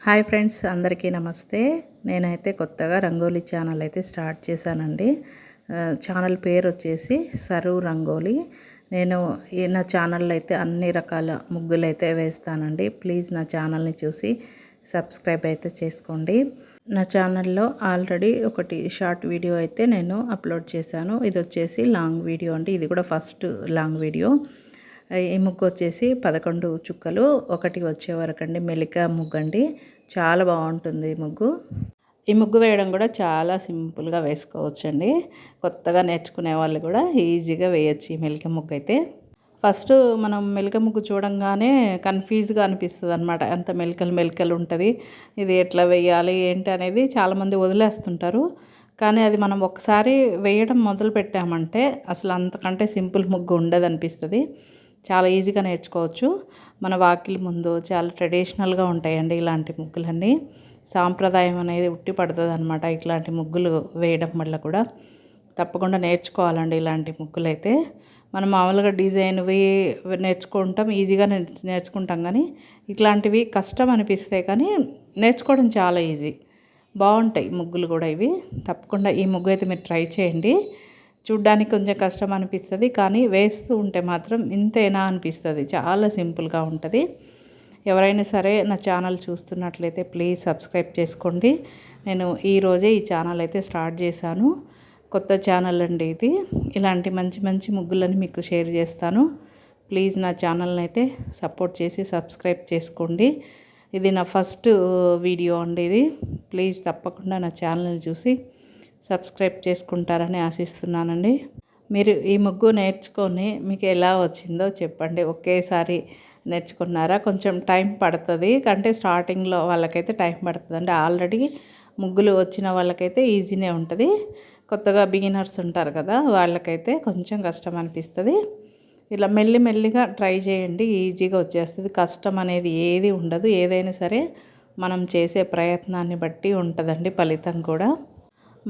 Hi friends, అందరికీ నమస్తే. నేనైతే కొత్తగా రంగోలీ ఛానల్ అయితే స్టార్ట్ చేశానండి. ఛానల్ పేరు వచ్చేసి సరు రంగోలీ. నేను నా ఛానల్లో అయితే అన్ని రకాల ముగ్గులు అయితే వేస్తానండి. ప్లీజ్ నా ఛానల్ని చూసి సబ్స్క్రైబ్ అయితే చేసుకోండి. నా ఛానల్లో ఆల్రెడీ ఒకటి షార్ట్ వీడియో అయితే నేను అప్లోడ్ చేశాను. ఇది వచ్చేసి లాంగ్ వీడియో అండి. ఇది కూడా ఫస్ట్ లాంగ్ వీడియో. ఈ ముగ్గు వచ్చేసి 11 చుక్కలు ఒకటి వచ్చే వరకు అండి. మెలిక ముగ్గు అండి. చాలా బాగుంటుంది ఈ ముగ్గు. ఈ ముగ్గు వేయడం కూడా చాలా సింపుల్గా వేసుకోవచ్చండి. కొత్తగా నేర్చుకునే వాళ్ళు కూడా ఈజీగా వేయచ్చు ఈ మెలిక ముగ్గు అయితే. ఫస్ట్ మనం మెలిక ముగ్గు చూడంగానే కన్ఫ్యూజ్గా అనిపిస్తుంది అనమాట. అంత మెలికలు ఉంటుంది. ఇది ఎట్లా వేయాలి ఏంటి అనేది చాలామంది వదిలేస్తుంటారు. కానీ అది మనం ఒకసారి వేయడం మొదలు పెట్టామంటే అసలు అంతకంటే సింపుల్ ముగ్గు ఉండదు అనిపిస్తుంది. చాలా ఈజీగా నేర్చుకోవచ్చు. మన వాకిలి ముందు చాలా ట్రెడిషనల్గా ఉంటాయండి ఇలాంటి ముగ్గులన్నీ. సాంప్రదాయం అనేది ఉట్టి పడుతుంది అనమాట ఇట్లాంటి ముగ్గులు వేయడం వల్ల కూడా. తప్పకుండా నేర్చుకోవాలండి ఇలాంటి ముగ్గులు అయితే. మనం మామూలుగా డిజైన్వి నేర్చుకుంటాం, ఈజీగా నేర్చుకుంటాం. కానీ ఇట్లాంటివి కష్టం అనిపిస్తాయి, కానీ నేర్చుకోవడం చాలా ఈజీ. బాగుంటాయి ముగ్గులు కూడా ఇవి. తప్పకుండా ఈ ముగ్గు అయితే మీరు ట్రై చేయండి. చూడ్డానికి కొంచెం కష్టం అనిపిస్తుంది, కానీ వేస్తూ ఉంటే మాత్రం ఇంతేనా అనిపిస్తుంది. చాలా సింపుల్గా ఉంటుంది. ఎవరైనా సరే నా ఛానల్ చూస్తున్నట్లయితే ప్లీజ్ సబ్స్క్రైబ్ చేసుకోండి. నేను ఈరోజే ఈ ఛానల్ అయితే స్టార్ట్ చేశాను. కొత్త ఛానల్ అండి ఇది. ఇలాంటి మంచి మంచి ముగ్గులని మీకు షేర్ చేస్తాను. ప్లీజ్ నా ఛానల్ని అయితే సపోర్ట్ చేసి సబ్స్క్రైబ్ చేసుకోండి. ఇది నా ఫస్ట్ వీడియో అండి ఇది. ప్లీజ్ తప్పకుండా నా ఛానల్ని చూసి సబ్స్క్రైబ్ చేసుకుంటారని ఆశిస్తున్నానండి. మీరు ఈ ముగ్గు నేర్చుకొని మీకు ఎలా వచ్చిందో చెప్పండి. ఒకేసారి నేర్చుకున్నారా? కొంచెం టైం పడుతుంది. అంటే స్టార్టింగ్లో వాళ్ళకైతే టైం పడుతుంది అండి. ఆల్రెడీ ముగ్గులు వచ్చిన వాళ్ళకైతే ఈజీనే ఉంటుంది. కొత్తగా బిగినర్స్ ఉంటారు కదా, వాళ్ళకైతే కొంచెం కష్టం అనిపిస్తుంది. ఇలా మెల్లిమెల్లిగా ట్రై చేయండి, ఈజీగా వచ్చేస్తుంది. కష్టం అనేది ఏది ఉండదు. ఏదైనా సరే మనం చేసే ప్రయత్నాన్ని బట్టి ఉంటుందండి ఫలితం కూడా.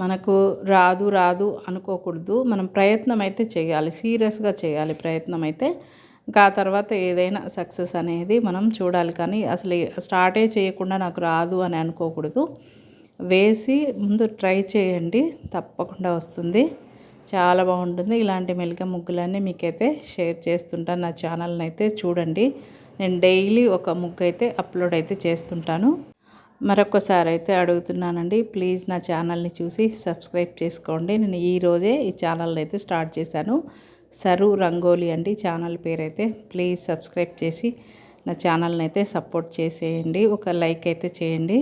మనకు రాదు అనుకోకూడదు. మనం ప్రయత్నం అయితే చేయాలి, సీరియస్గా చేయాలి ప్రయత్నం అయితే. ఇంకా ఆ తర్వాత ఏదైనా సక్సెస్ అనేది మనం చూడాలి. కానీ అసలు స్టార్టే చేయకుండా నాకు రాదు అని అనుకోకూడదు. వేసి ముందు ట్రై చేయండి, తప్పకుండా వస్తుంది. చాలా బాగుంటుంది. ఇలాంటి మెలిక ముగ్గులన్నీ మీకైతే షేర్ చేస్తుంటాను. నా ఛానల్ని అయితే చూడండి. నేను డైలీ ఒక ముగ్గు అయితే అప్లోడ్ అయితే చేస్తుంటాను. మరొకసారి అయితే అడుగుతున్నానండి, ప్లీజ్ నా ఛానల్ని చూసి సబ్స్క్రైబ్ చేసుకోండి. నేను ఈరోజే ఈ ఛానల్ని అయితే స్టార్ట్ చేశాను. సరు రంగోలీ అండి ఛానల్ పేరైతే. ప్లీజ్ సబ్స్క్రైబ్ చేసి నా ఛానల్ని అయితే సపోర్ట్ చేసేయండి. ఒక లైక్ అయితే చేయండి.